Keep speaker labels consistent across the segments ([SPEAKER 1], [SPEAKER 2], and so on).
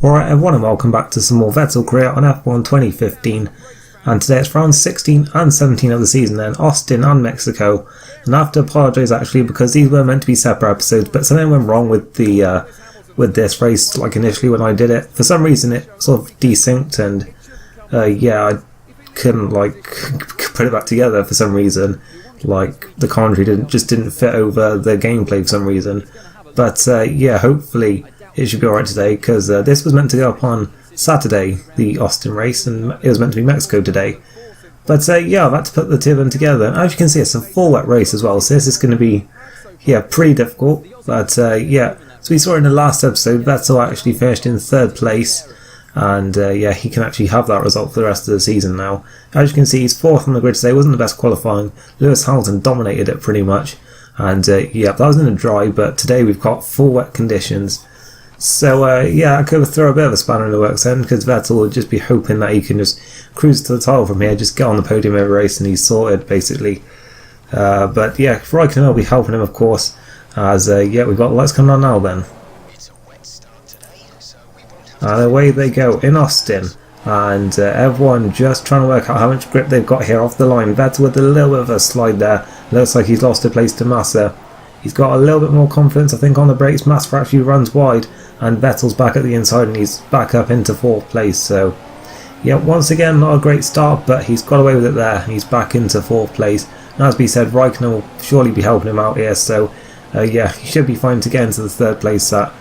[SPEAKER 1] Alright everyone, and welcome back to some more Vettel career on F1 2015, and today it's round 16 and 17 of the season then, Austin and Mexico. And I have to apologise actually because these were meant to be separate episodes, but something went wrong with the with this race like initially when I did it. For some reason it sort of desynced and yeah, I couldn't like put it back together for some reason. Like the commentary just didn't fit over the gameplay for some reason. But yeah, hopefully it should be alright today, because this was meant to go up on Saturday, the Austin race, and it was meant to be Mexico today. But yeah, I've had to put the two of them together. As you can see, it's a full wet race as well, so this is going to be, yeah, pretty difficult. But yeah, so we saw in the last episode, Vettel actually finished in 3rd place, and yeah, he can actually have that result for the rest of the season now. As you can see, he's 4th on the grid today. Wasn't the best qualifying. Lewis Hamilton dominated it pretty much, and yeah, that was in the dry, but today we've got full wet conditions. So yeah, I could throw a bit of a spanner in the works then, because Vettel would just be hoping that he can just cruise to the title from here, just get on the podium every race and he's sorted basically. But yeah, Raikkonen will be helping him of course, as yeah, we've got the lights coming on now then. And away they go in Austin, and everyone just trying to work out how much grip they've got here off the line. Vettel with a little bit of a slide there, looks like he's lost a place to Massa. He's got a little bit more confidence I think on the brakes. Massa actually runs wide, and Vettel's back at the inside and he's back up into 4th place. So yeah, once again not a great start, but he's got away with it there and he's back into 4th place. And as we said, Raikkonen will surely be helping him out here, so yeah, he should be fine to get into the 3rd place. That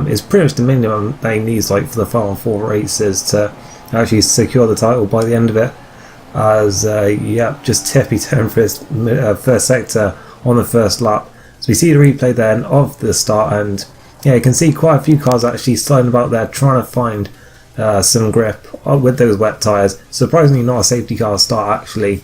[SPEAKER 1] is pretty much the minimum that he needs like for the final 4 races to actually secure the title by the end of it. As yeah, just tippy turn for his first sector on the first lap. So we see the replay then of the start, and yeah, you can see quite a few cars actually sliding about there trying to find some grip with those wet tyres. Surprisingly not a safety car start actually,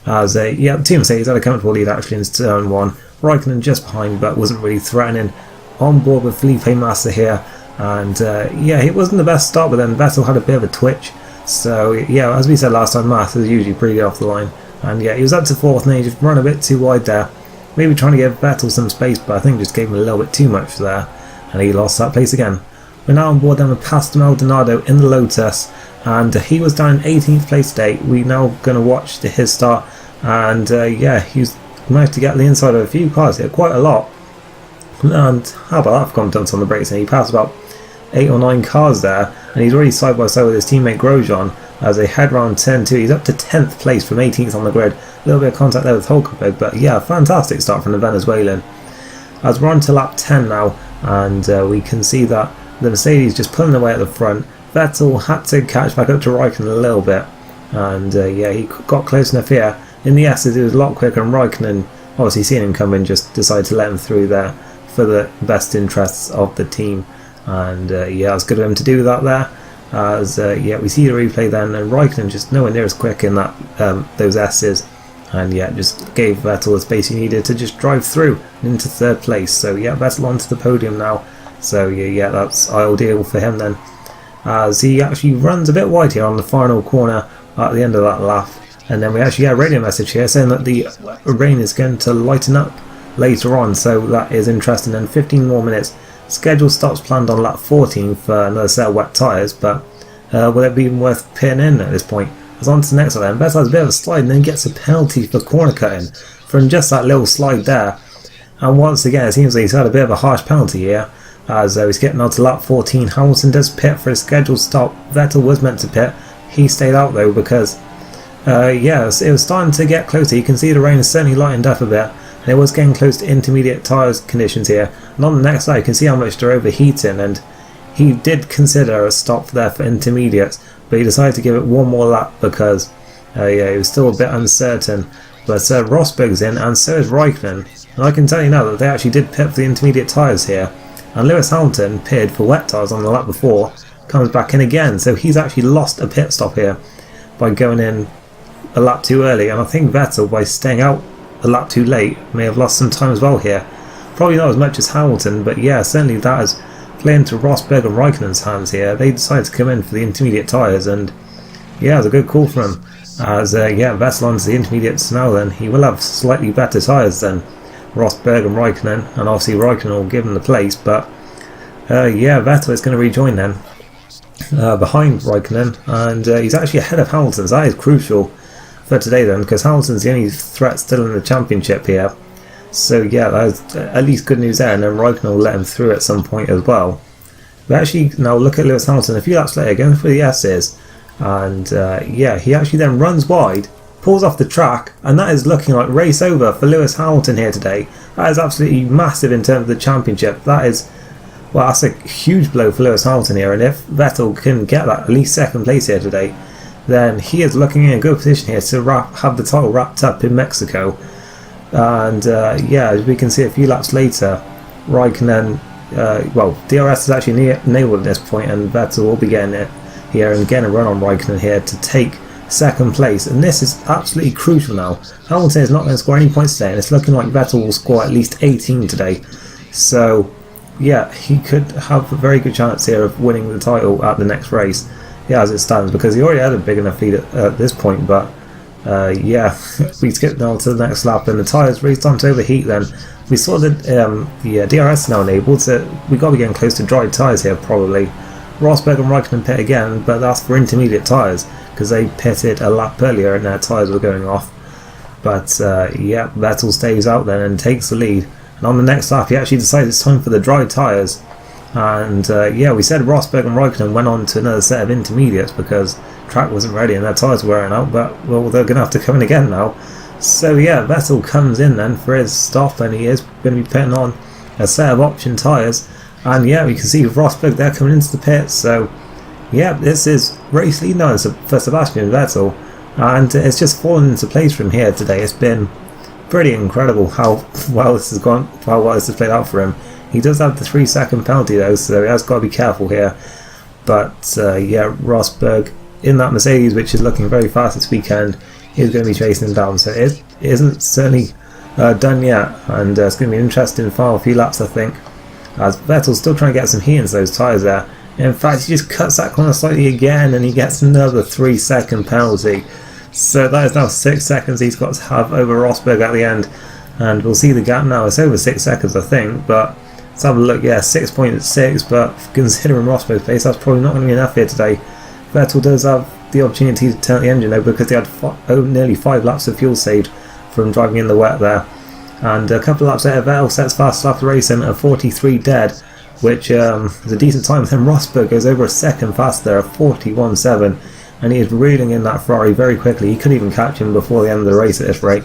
[SPEAKER 1] as yeah, the team Mercedes had a comfortable lead actually in turn 1. Raikkonen just behind, but wasn't really threatening. On board with Felipe Massa here, and yeah, it wasn't the best start, but then Vettel had a bit of a twitch. So yeah, as we said last time, Massa is usually pretty good off the line, and yeah, he was up to 4th and he just run a bit too wide there. Maybe trying to give Vettel some space, but I think just gave him a little bit too much there, and he lost that place again. We're now on board then with Pastor Maldonado in the Lotus, and he was down in 18th place today. We're now going to watch his start, and yeah, he's managed to get the inside of a few cars here, quite a lot. And how about that for confidence on the brakes? And he passed about 8 or 9 cars there, and he's already side by side with his teammate Grosjean as they head round 10 2. He's up to 10th place from 18th on the grid. A little bit of contact there with Hulkenberg, but yeah, fantastic start from the Venezuelan. As we're on to lap 10 now, and we can see that the Mercedes just pulling away at the front. Vettel had to catch back up to Raikkonen a little bit, and yeah, he got close enough here. In the S's it was a lot quicker, and Raikkonen, obviously seeing him coming, just decided to let him through there for the best interests of the team. And yeah, it's good of him to do that there. As yeah, we see the replay then, and Raikkonen just nowhere near as quick in that those S's, and yeah, just gave Vettel the space he needed to just drive through into 3rd place. So yeah, Vettel onto the podium now. So yeah, that's ideal for him then, as he actually runs a bit wide here on the final corner at the end of that lap. And then we actually get a radio message here saying that the rain is going to lighten up later on, so that is interesting. And 15 more minutes. Scheduled stops planned on lap 14 for another set of wet tyres, but will it be worth pitting in at this point? As on to the next one then, Vettel has a bit of a slide and then gets a penalty for corner cutting from just that little slide there. And once again, it seems like he's had a bit of a harsh penalty here, as he's getting on to lap 14. Hamilton does pit for his scheduled stop. Vettel was meant to pit. He stayed out though, because yeah, it was starting to get closer. You can see the rain has certainly lightened up a bit, and it was getting close to intermediate tyres conditions here. And on the next side you can see how much they're overheating, and he did consider a stop there for intermediates, but he decided to give it one more lap because yeah, he was still a bit uncertain. But Rosberg's in, and so is Raikkonen, and I can tell you now that they actually did pit for the intermediate tyres here, and Lewis Hamilton pitted for wet tyres on the lap before, comes back in again, so he's actually lost a pit stop here by going in a lap too early. And I think Vettel, by staying out a lap too late, may have lost some time as well here. Probably not as much as Hamilton, but yeah, certainly that is playing to Rosberg and Raikkonen's hands here. They decided to come in for the intermediate tyres, and yeah, it was a good call from him. As yeah, Vettel onto the intermediates now then. He will have slightly better tyres than Rosberg and Raikkonen, and obviously Raikkonen will give him the place, but yeah, Vettel is going to rejoin then. behind Raikkonen, and he's actually ahead of Hamilton, so that is crucial for today then, because Hamilton's the only threat still in the championship here. So yeah, that's at least good news there, and then Raikkonen will let him through at some point as well. But actually, now look at Lewis Hamilton a few laps later, going for the S's, and yeah, he actually then runs wide, pulls off the track, and that is looking like race over for Lewis Hamilton here today. That is absolutely massive in terms of the championship. That is, well, that's a huge blow for Lewis Hamilton here, and if Vettel can get that at least second place here today, then he is looking in a good position here to have the title wrapped up in Mexico. And yeah, as we can see a few laps later, Raikkonen, well, DRS is actually enabled at this point, and Vettel will be getting it here and getting a run on Raikkonen here to take second place. And this is absolutely crucial now. Hamilton is not going to score any points today, and it's looking like Vettel will score at least 18 today. So yeah, he could have a very good chance here of winning the title at the next race, yeah, as it stands, because he already had a big enough lead at this point. But yeah, we skip now to the next lap, and the tyres really starting to overheat then. We saw that the DRS now enabled, so we've got to be getting close to dry tyres here probably. Rosberg and Raikkonen pit again, but that's for intermediate tyres, because they pitted a lap earlier and their tyres were going off. But yeah, Vettel stays out then and takes the lead. And on the next lap, he actually decides it's time for the dry tyres. And yeah, we said Rosberg and Raikkonen went on to another set of intermediates because track wasn't ready and their tyres were wearing out. But well, they're going to have to come in again now. So yeah, Vettel comes in then for his stop, and he is going to be putting on a set of option tyres. And yeah, we can see Rosberg there coming into the pit. So yeah, this is race lead now for Sebastian Vettel, and it's just fallen into place from here today. It's been pretty incredible how well this has gone, how well this has played out for him. He does have the 3-second penalty though, so he has got to be careful here. But yeah, Rosberg in that Mercedes, which is looking very fast this weekend, is going to be chasing him down. So it isn't certainly done yet, and it's going to be an interesting final few laps, I think, as Vettel's still trying to get some heat into those tyres there. In fact, he just cuts that corner slightly again, and he gets another 3-second penalty. So that is now 6 seconds he's got to have over Rosberg at the end, and we'll see the gap now. It's over 6 seconds, I think, but let's have a look. Yeah, 6.6, but considering Rosberg's pace, that's probably not going to be enough here today. Vettel does have the opportunity to turn the engine though, because they had nearly 5 laps of fuel saved from driving in the wet there. And a couple of laps later, Vettel sets fast after racing at 43 dead, which is a decent time. Then Rosberg goes over a second faster at 41.7, and he is reeling in that Ferrari very quickly. He couldn't even catch him before the end of the race at this rate.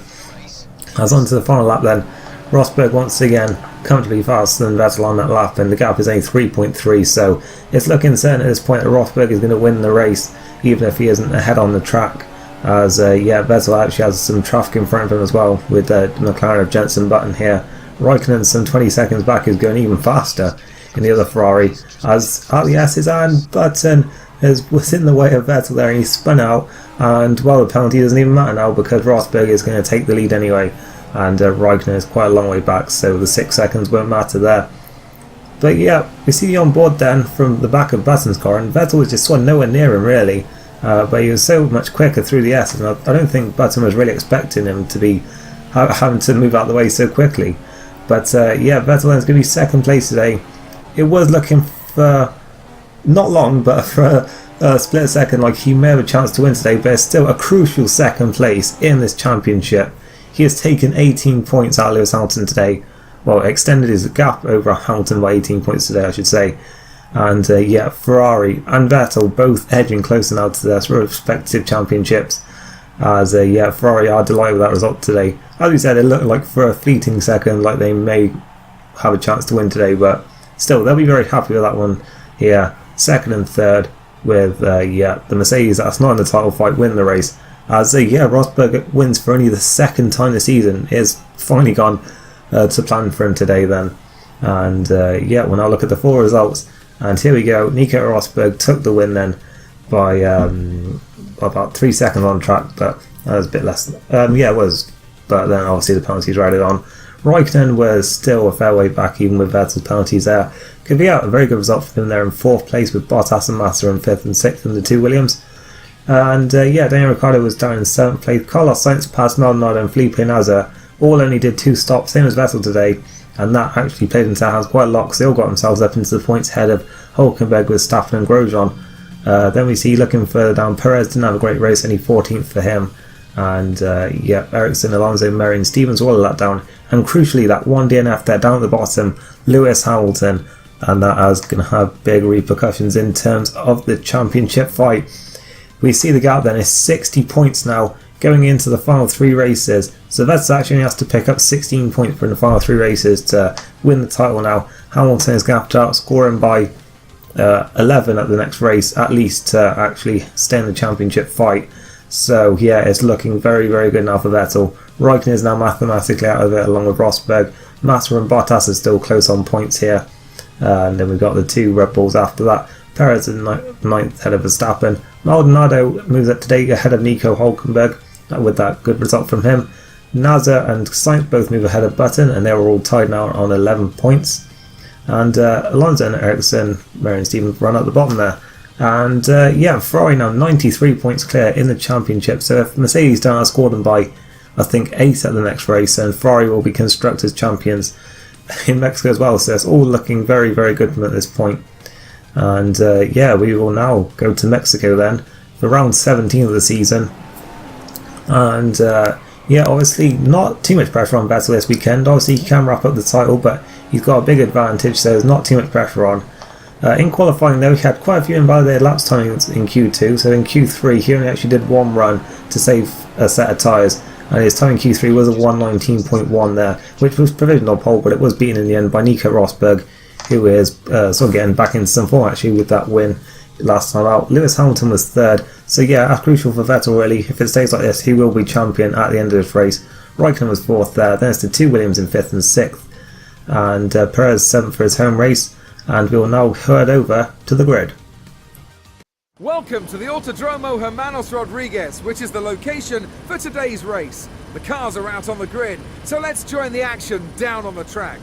[SPEAKER 1] As on to the final lap then, Rosberg once again comfortably faster than Vettel on that lap, and the gap is only 3.3, so it's looking certain at this point that Rosberg is going to win the race, even if he isn't ahead on the track. As yeah, Vettel actually has some traffic in front of him as well, with the McLaren of Jenson Button here. Raikkonen some 20 seconds back is going even faster in the other Ferrari, as at the S's, and Button was in the way of Vettel there, and he spun out, and well, the penalty doesn't even matter now because Rosberg is going to take the lead anyway, and Raikkonen is quite a long way back, so the 6 seconds won't matter there. But yeah, we see the onboard then from the back of Button's car, and Vettel was just sort of nowhere near him really, but he was so much quicker through the S, and I don't think Button was really expecting him to be having to move out the way so quickly. But yeah, Vettel is going to be second place today. It was looking for not long, but for a split second like he may have a chance to win today, but it's still a crucial second place in this championship. He has taken 18 points out of Lewis Hamilton today. Well, extended his gap over Hamilton by 18 points today, I should say. And yeah, Ferrari and Vettel both edging closer now to their respective championships. As yeah, Ferrari are delighted with that result today. As we said, it looked like for a fleeting second like they may have a chance to win today, but still, they'll be very happy with that one here. Second and third with yeah, the Mercedes that's not in the title fight win the race. As yeah, Rosberg wins for only the second time this season. It's finally gone to plan for him today then. And yeah, we'll now look at the full results. And here we go. Nico Rosberg took the win then by about 3 seconds on track, but that was a bit less. Yeah, it was. But then obviously the penalties added on. Raikkonen was still a fair way back, even with Vettel's penalties there. Could be out a very good result for him there in 4th place, with Bottas and Massa in 5th and 6th in the 2 Williams. And yeah, Daniel Ricciardo was down in 7th place. Carlos Sainz passed Maldonado and Felipe Nasser. All only did 2 stops, same as Vettel today. And that actually played into their hands quite a lot, because they all got themselves up into the points ahead of Hülkenberg, Verstappen and Grosjean. Then we see looking further down, Perez didn't have a great race, only 14th for him. And yeah, Ericsson, Alonso, Murray and Stevens all let down. And crucially, that one DNF there down at the bottom, Lewis Hamilton. And that is going to have big repercussions in terms of the championship fight. We see the gap then is 60 points now going into the final 3 races. So Vettel actually only has to pick up 16 points for the final 3 races to win the title now. Hamilton is gapped out, scoring by 11 at the next race, at least to actually stay in the championship fight. So yeah, it's looking very, very good now for Vettel. Raikkonen is now mathematically out of it along with Rosberg. Massa and Bottas are still close on points here. And then we've got the 2 Red Bulls after that. Perez in 9th ahead of Verstappen. Maldonado moves up today ahead of Nico Hülkenberg with that good result from him. Nasser and Sainz both move ahead of Button, and they were all tied now on 11 points. And Alonso and Ericsson, Murray and Stevens run at the bottom there. And yeah, Ferrari now 93 points clear in the championship. So if Mercedes don't outscore them by, I think, 8 at the next race, then Ferrari will be Constructors' champions in Mexico as well. So it's all looking very, very good from at this point. And yeah, we will now go to Mexico then for round 17 of the season. And yeah, obviously not too much pressure on Vettel this weekend. Obviously he can wrap up the title, but he's got a big advantage, so there's not too much pressure on. In qualifying though, he had quite a few invalidated laps timings in Q2, so in Q3 he only actually did 1 run to save a set of tyres, and his time in Q3 was a 1:19.1 there, which was provisional pole, but it was beaten in the end by Nico Rosberg, who is sort of getting back into some form actually with that win last time out. Lewis Hamilton was 3rd, so yeah, that's crucial for Vettel really. If it stays like this, he will be champion at the end of this race. Raikkonen was 4th there, then it's the 2 Williams in 5th and 6th, and Perez 7th for his home race. And we will now head over to the grid.
[SPEAKER 2] Welcome to the Autodromo Hermanos Rodriguez, which is the location for today's race. The cars are out on the grid, so let's join the action down on the track.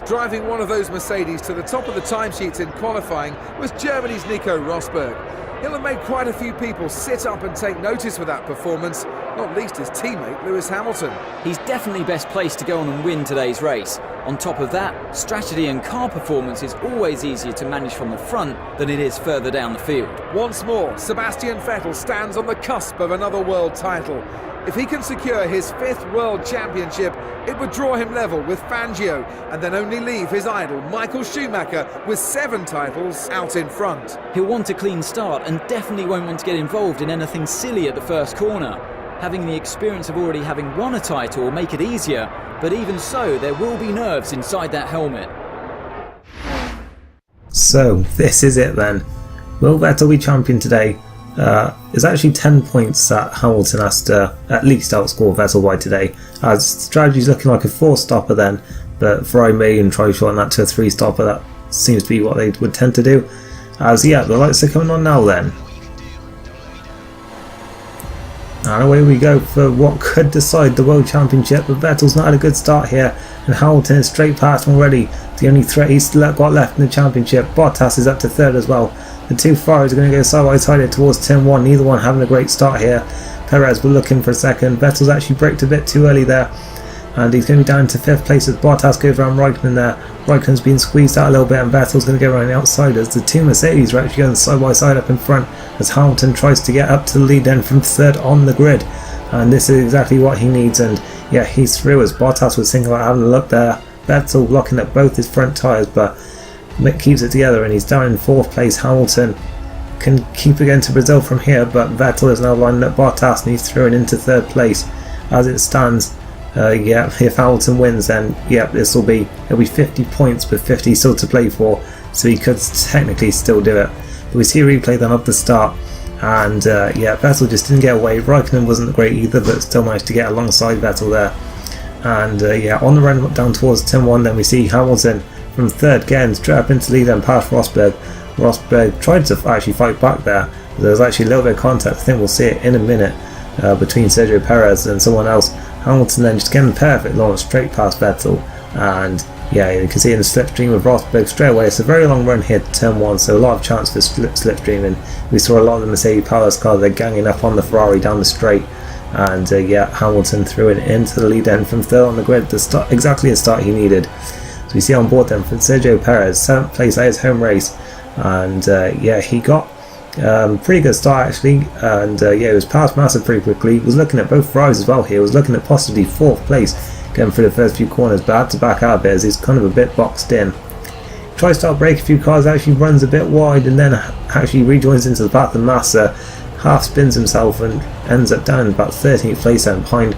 [SPEAKER 2] Driving one of those Mercedes to the top of the timesheets in qualifying was Germany's Nico Rosberg. He'll have made quite a few people sit up and take notice with that performance, not least his teammate Lewis Hamilton.
[SPEAKER 3] He's definitely best placed to go on and win today's race. On top of that, strategy and car performance is always easier to manage from the front than it is further down the field.
[SPEAKER 2] Once more, Sebastian Vettel stands on the cusp of another world title. If he can secure his 5th World Championship, it would draw him level with Fangio and then only leave his idol Michael Schumacher with 7 titles out in front.
[SPEAKER 3] He'll want a clean start and definitely won't want to get involved in anything silly at the first corner. Having the experience of already having won a title will make it easier, but even so, there will be nerves inside that helmet.
[SPEAKER 1] So this is it then. Will Vettel be champion today? It's actually 10 points that Hamilton has to at least outscore Vettel by today, as strategy's looking like a 4-stopper then, but Ferrari may even try shorten that to a 3-stopper. That seems to be what they would tend to do. As yeah, the lights are coming on now then. And away we go for what could decide the World Championship, but Vettel's not had a good start here, and Hamilton is straight past him already. The only threat he's got left in the championship. Bottas is up to 3rd as well. The 2 Ferraris are going to go side by side towards turn 1, neither one having a great start here. Perez will look in for a second. Vettel's actually braked a bit too early there, and he's going to be down to 5th place as Bottas goes around Raikkonen there. Raikkonen's been squeezed out a little bit, and Vettel's going to go around the outside as the 2 Mercedes are actually going side by side up in front as Hamilton tries to get up to the lead then from 3rd on the grid. And this is exactly what he needs, and yeah, he's through as Bottas was thinking about having a look there. Vettel blocking up both his front tyres, but Mick keeps it together and he's down in 4th place. Hamilton can keep it going to Brazil from here, but Vettel is now lining up Bottas and he's thrown into 3rd place as it stands. Yeah, if Hamilton wins, then yeah, it'll be 50 points with 50 still to play for, so he could technically still do it. But we see a replay then of the start, and yeah, Vettel just didn't get away. Raikkonen wasn't great either, but still managed to get alongside Vettel there. And yeah, on the run down towards turn 1, then we see Hamilton from 3rd getting straight up into the lead and past Rosberg. Rosberg tried to actually fight back there. There was actually a little bit of contact. I think we'll see it in a minute between Sergio Perez and someone else. Hamilton then just getting perfect launch straight past Vettel, and yeah, you can see in the slipstream of Rosberg straight away. It's a very long run here to turn 1, so a lot of chance for slipstreaming. We saw a lot of the Mercedes Palace cars, they're ganging up on the Ferrari down the straight, and yeah, Hamilton threw it into the lead end from 3rd on the grid, exactly the start he needed. So we see on board then from Sergio Perez, 7th place at his home race, and yeah, he got Pretty good start actually, and yeah, he was past Massa pretty quickly. He was looking at both Ferraris as well here. He was looking at possibly 4th place going through the first few corners, but had to back out a bit as he's kind of a bit boxed in. Tries to outbrake a few cars, actually runs a bit wide and then actually rejoins into the path of Massa, half spins himself and ends up down about 13th place and behind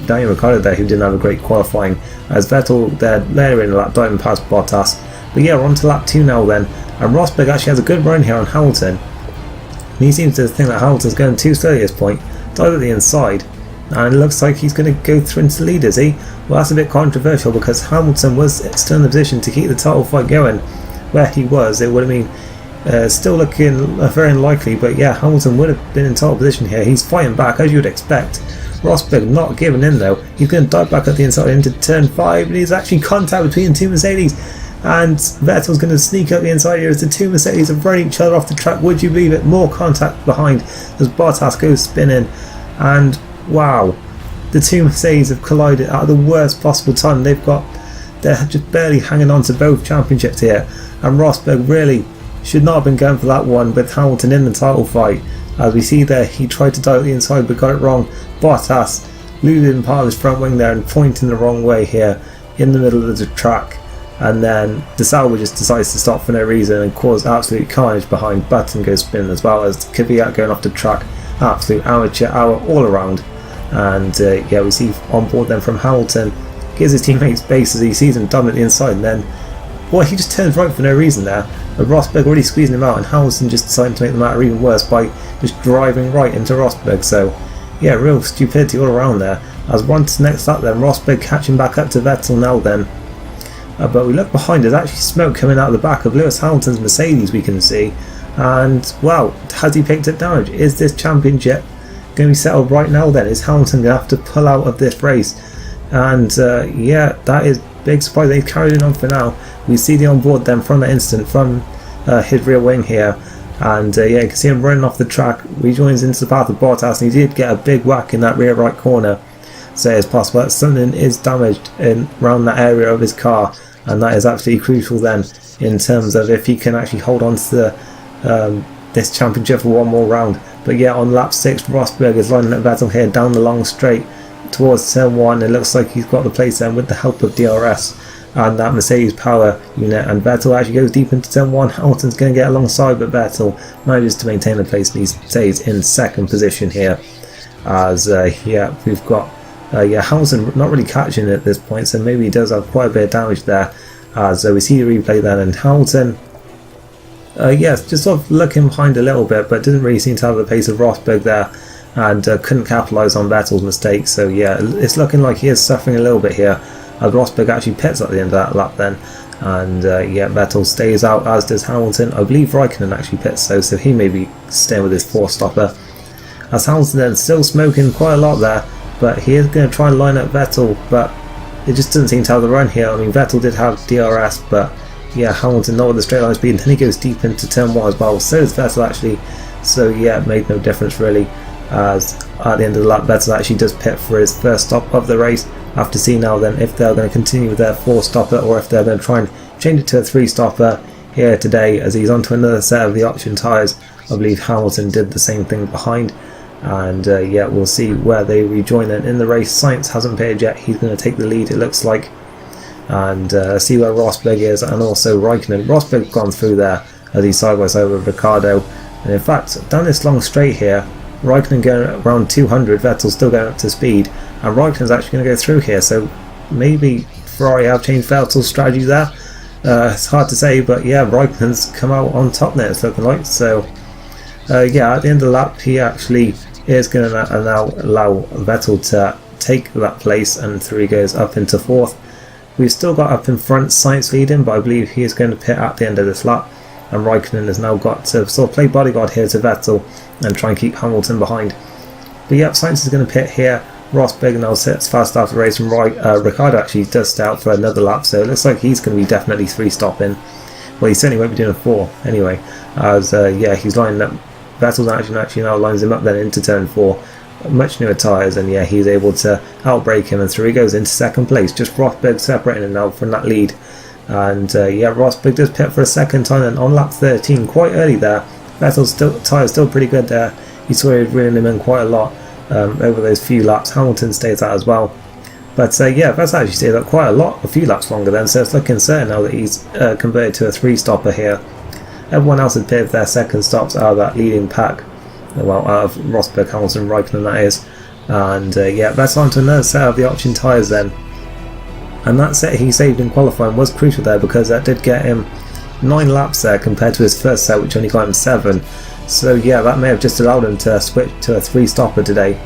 [SPEAKER 1] Daniel Ricciardo there, who didn't have a great qualifying, as Vettel there layering a lap, diving past Bottas. But yeah, we're on to lap 2 now then, and Rosberg actually has a good run here on Hamilton. And he seems to think that Hamilton's going too slowly at this point, dive at the inside, and it looks like he's going to go through into the lead, is he? Well, that's a bit controversial because Hamilton was still in the position to keep the title fight going. Where he was, it would have been still looking very unlikely, but yeah, Hamilton would have been in title position here. He's fighting back as you would expect. Rosberg not giving in though. He's going to dive back at the inside into turn 5, and he's actually contact between 2 Mercedes. And Vettel's going to sneak up the inside here as the 2 Mercedes are running each other off the track. Would you believe it? More contact behind as Bottas goes spinning. And wow, the 2 Mercedes have collided at the worst possible time. They're just barely hanging on to both championships here. And Rosberg really should not have been going for that one with Hamilton in the title fight. As we see there, he tried to dive the inside but got it wrong. Bottas losing part of his front wing there and pointing the wrong way here in the middle of the track. And then De Sauber just decides to stop for no reason and cause absolute carnage behind. Button goes spinning as well as Kvyat going off the track. Absolute amateur hour all around. And yeah, we see on board then from Hamilton, gives his teammates space as he sees him dumb at the inside, and then he just turns right for no reason there. But Rosberg already squeezing him out, and Hamilton just decided to make the matter even worse by just driving right into Rosberg. So yeah, real stupidity all around there. As we're on to the next lap then, Rosberg catching back up to Vettel now then. But we look behind, there's actually smoke coming out of the back of Lewis Hamilton's Mercedes, we can see. And well, has he picked up damage? Is this championship going to be settled right now then? Is Hamilton going to have to pull out of this race? And yeah, that is big surprise. They've carried it on for now. We see the onboard then from that instant from his rear wing here. And yeah, you can see him running off the track, rejoins into the path of Bottas, and he did get a big whack in that rear right corner. So it's possible that something is damaged around that area of his car, and that is absolutely crucial then in terms of if he can actually hold on to this championship for one more round. But yeah, on lap 6, Rosberg is lining up Vettel here down the long straight towards turn 1. It looks like he's got the place then with the help of DRS and that Mercedes power unit, and Vettel actually goes deep into turn 1. Hamilton's going to get alongside, but Vettel manages to maintain the place and he stays in second position here. As yeah, we've got yeah, Hamilton not really catching it at this point, so maybe he does have quite a bit of damage there. As we see the replay then, and Hamilton yes, just sort of looking behind a little bit, but didn't really seem to have the pace of Rosberg there, and couldn't capitalise on Vettel's mistake. So yeah, it's looking like he is suffering a little bit here, as Rosberg actually pits at the end of that lap then. And yeah, Vettel stays out, as does Hamilton. I believe Raikkonen actually pits so he may be staying with his 4-stopper. As Hamilton then still smoking quite a lot there, but he is going to try and line up Vettel, but it just doesn't seem to have the run here. I mean, Vettel did have DRS, but yeah, Hamilton not with the straight line speed, and then he goes deep into turn 1 as well. So does Vettel actually. So yeah, it made no difference really, as at the end of the lap Vettel actually does pit for his first stop of the race. After seeing now then if they're going to continue with their 4-stopper or if they're going to try and change it to a 3-stopper here today, as he's onto another set of the option tyres. I believe Hamilton did the same thing behind. And yeah, we'll see where they rejoin then in the race. Sainz hasn't pitted yet, he's going to take the lead it looks like. And see where Rosberg is, and also Raikkonen. Rosberg's gone through there as he's side by side with Ricciardo. And in fact, down this long straight here, Raikkonen going around 200, Vettel's still going up to speed, and Raikkonen's actually going to go through here. So maybe Ferrari have changed Vettel's strategy there. It's hard to say, but yeah, Raikkonen's come out on top there, it's looking like. So yeah, at the end of the lap, he actually is going to now allow Vettel to take that place, and through he goes up into 4th. We've still got up in front Sainz leading, but I believe he is going to pit at the end of this lap, and Raikkonen has now got to sort of play bodyguard here to Vettel and try and keep Hamilton behind. But yep, Sainz is going to pit here. Rosberg now sits fast after the race, and Ricciardo actually does stay out for another lap, so it looks like he's going to be definitely 3-stopping. Well, he certainly won't be doing a 4 anyway, as yeah, he's lining up. Vettel's actually now lines him up then into turn 4, much newer tyres, and yeah, he's able to outbrake him, and through he goes into second place. Just Rosberg separating him now from that lead. And yeah, Rosberg does pit for a second time then on lap 13, quite early there, Vettel's tyres still pretty good there. You saw he was reeling them in quite a lot over those few laps. Hamilton stays out as well. But yeah, that's actually stayed up quite a few laps longer then, so it's looking certain now that he's converted to a 3-stopper here. Everyone else had pitted their second stops out of that leading pack. Well, out of Rosberg, Hamilton, Raikkonen that is. And yeah, that's on to another set of the option tyres then. And that set he saved in qualifying was crucial there, because that did get him 9 laps there compared to his first set, which only got him 7. So yeah, that may have just allowed him to switch to a 3-stopper today.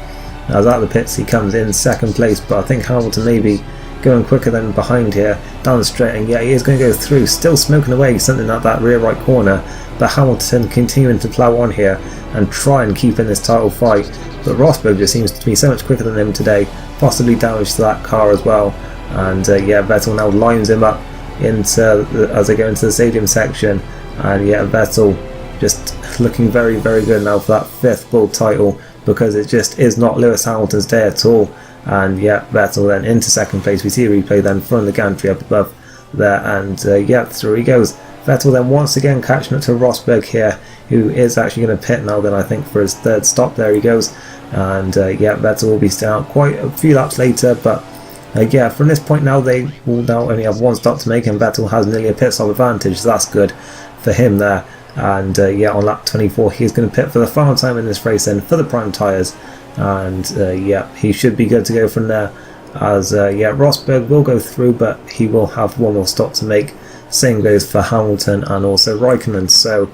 [SPEAKER 1] As out of the pits he comes in second place, but I think Hamilton may be going quicker than behind here down the straight, and yeah, he is going to go through, still smoking away something at that rear right corner, but Hamilton continuing to plough on here and try and keep in this title fight. But Rosberg just seems to be so much quicker than him today, possibly damage to that car as well. And yeah, Vettel now lines him up as they go into the stadium section, and yeah, Vettel just looking very, very good now for that 5th world title, because it just is not Lewis Hamilton's day at all. And yeah, Vettel then into second place. We see a replay then from the gantry up above there, and yeah, through he goes. Vettel then once again catching up to Rosberg here, who is actually going to pit now then, I think, for his 3rd stop. There he goes. And yeah, Vettel will be staying out quite a few laps later, but yeah, from this point now they will now only have 1 stop to make, and Vettel has nearly a pit stop advantage, so that's good for him there. And yeah, on lap 24 he's going to pit for the final time in this race then for the prime tyres. And yeah, he should be good to go from there, as yeah, Rosberg will go through, but he will have 1 more stop to make. Same goes for Hamilton and also Raikkonen. So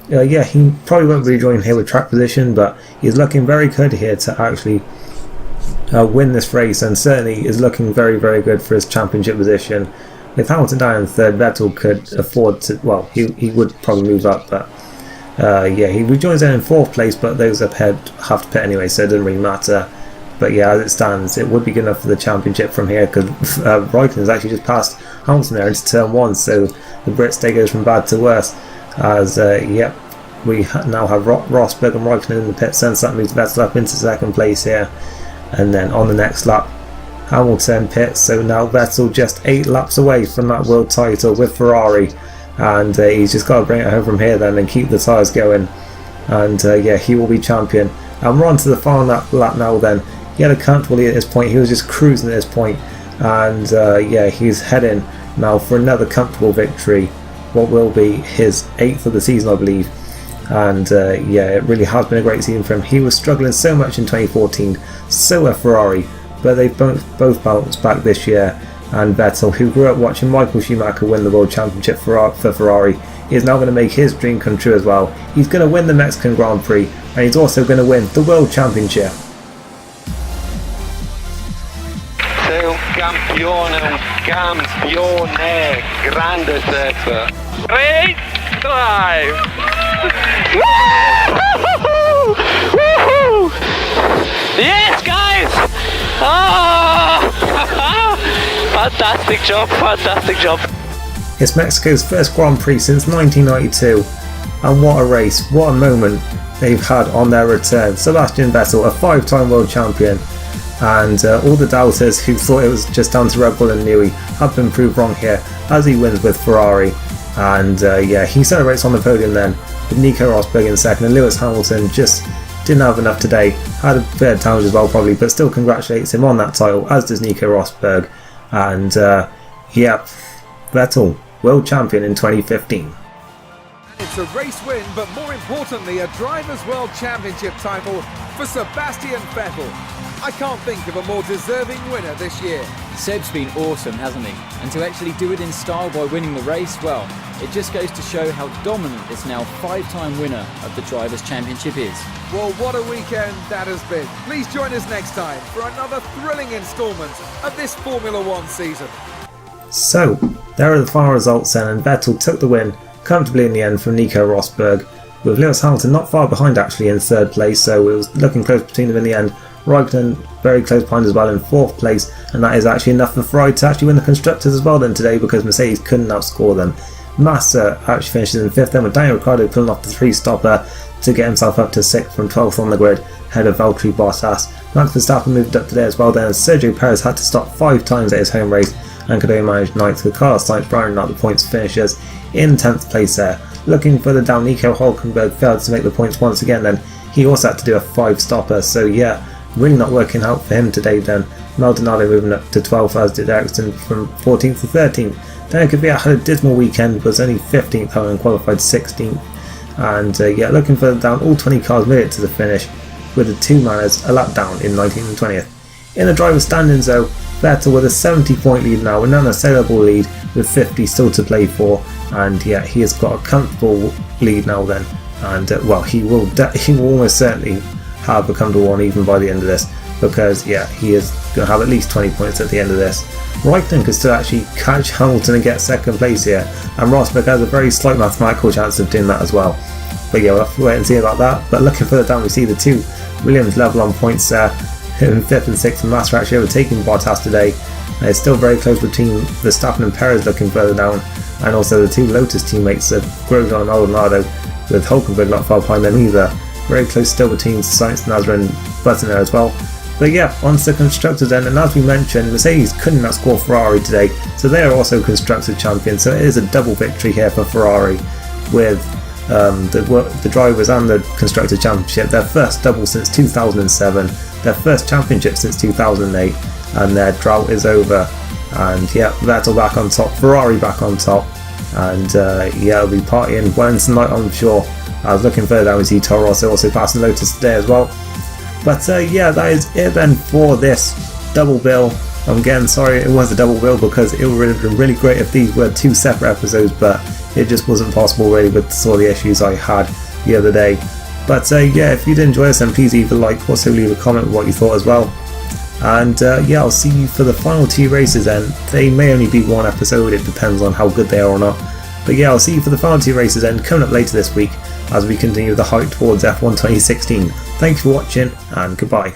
[SPEAKER 1] yeah, he probably won't rejoin here with track position, but he's looking very good here to actually win this race, and certainly is looking very, very good for his championship position. With Hamilton down in 3rd, Vettel could afford to, well, he would probably move up, but yeah, he rejoins in 4th place, but those up ahead have to pit anyway, so it doesn't really matter. But yeah, as it stands, it would be good enough for the championship from here, because Raikkonen has actually just passed Hamilton there into turn 1, so the Brits day goes from bad to worse. As yep, we now have Rosberg and Raikkonen in the pit, since that moves Vettel up into second place here. And then on the next lap, Hamilton pits, so now Vettel just 8 laps away from that world title with Ferrari, and he's just got to bring it home from here then and keep the tyres going, and yeah, he will be champion. And we're on to the final lap now then. He had a comfortable lead at this point, he was just cruising at this point, and yeah, he's heading now for another comfortable victory, what will be his 8th of the season, I believe. And yeah, it really has been a great season for him. He was struggling so much in 2014, so were Ferrari, but they've both bounced back this year. And Vettel, who grew up watching Michael Schumacher win the World Championship for Ferrari, is now going to make his dream come true as well. He's going to win the Mexican Grand Prix, and he's also going to win the World Championship.
[SPEAKER 4] Sei un campione, grande Sepp. Race drive! Woohoo! Yes, guys! Oh! Fantastic job, fantastic job.
[SPEAKER 1] It's Mexico's first Grand Prix since 1992, and what a race, what a moment they've had on their return. Sebastian Vettel, a 5-time world champion, and all the doubters who thought it was just down to Red Bull and Newey have been proved wrong here as he wins with Ferrari. And yeah, he celebrates on the podium then with Nico Rosberg in second, and Lewis Hamilton just didn't have enough today, had a bit of damage as well probably, but still congratulates him on that title, as does Nico Rosberg. And yeah, Vettel, world champion in 2015.
[SPEAKER 2] It's a race win, but more importantly, a Drivers' World Championship title for Sebastian Vettel. I can't think of a more deserving winner this year.
[SPEAKER 3] Seb's been awesome, hasn't he? And to actually do it in style by winning the race, well, it just goes to show how dominant this now 5-time winner of the Drivers' Championship is.
[SPEAKER 2] Well, what a weekend that has been. Please join us next time for another thrilling instalment of this Formula One season.
[SPEAKER 1] So, there are the final results then, and Vettel took the win comfortably in the end from Nico Rosberg, with Lewis Hamilton not far behind actually in 3rd place, so it was looking close between them in the end. Raikkonen very close behind as well in 4th place, and that is actually enough for Ferrari to actually win the Constructors as well then today, because Mercedes couldn't outscore them. Massa actually finishes in 5th then, with Daniel Ricciardo pulling off the 3-stopper to get himself up to 6th from 12th on the grid, ahead of v.III Bottas. Max Verstappen moved up today as well then, as Sergio Perez had to stop 5 times at his home race and could only manage 9th, with Carlos Sainz rounding out the points finishers in 10th place there. looking further down, Nico Hulkenberg failed to make the points once again then. He also had to do a 5-stopper, so yeah, really not working out for him today then. Maldonado moving up to 12th, as did Ericsson from 14th to 13th. Then Kvyat had a dismal weekend, was only 15th and qualified 16th. And yeah, looking further down, all 20 cars made it to the finish, with the 2 manners a lap down in 19th and 20th. In the driver's standings though, Vettel with a 70-point lead now, an unassailable lead with 50 still to play for, and yeah, he has got a comfortable lead now then, and well, he will almost certainly have a comfortable one even by the end of this, because yeah, he is going to have at least 20 points at the end of this. Raikkonen could still actually catch Hamilton and get second place here, and Rosberg has a very slight mathematical chance of doing that as well. But yeah, we'll have to wait and see about that. But looking further down, we see the 2 Williams level on points there, in 5th and 6th, and Massa actually overtaking Bottas today. And it's still very close between Verstappen and Perez looking further down, and also the 2 Lotus teammates of Grosjean and Maldonado, with Hulkenberg not far behind them either. Very close still between Sainz, Nasr and Button there as well. But yeah, on to the Constructors then, and as we mentioned, Mercedes couldn't outscore Ferrari today, so they are also Constructors champions, so it is a double victory here for Ferrari, with the drivers and the Constructors Championship, their first double since 2007, their first championship since 2008, and their drought is over. And yeah, Vettel back on top, Ferrari back on top, and yeah, we'll be partying Wednesday night, I'm sure. I was looking further down, we see Toro Rosso also passing Lotus today as well. But yeah, that is it then for this double bill. I'm again sorry it was a double bill, because it would have been really great if these were 2 separate episodes, but it just wasn't possible really with all the issues I had the other day. But yeah, if you did enjoy this, then please either like, also leave a comment with what you thought as well. And yeah, I'll see you for the final 2 races then. They may only be 1 episode, it depends on how good they are or not. But yeah, I'll see you for the final 2 races then, coming up later this week, as we continue the hike towards F1 2016. Thanks for watching, and goodbye.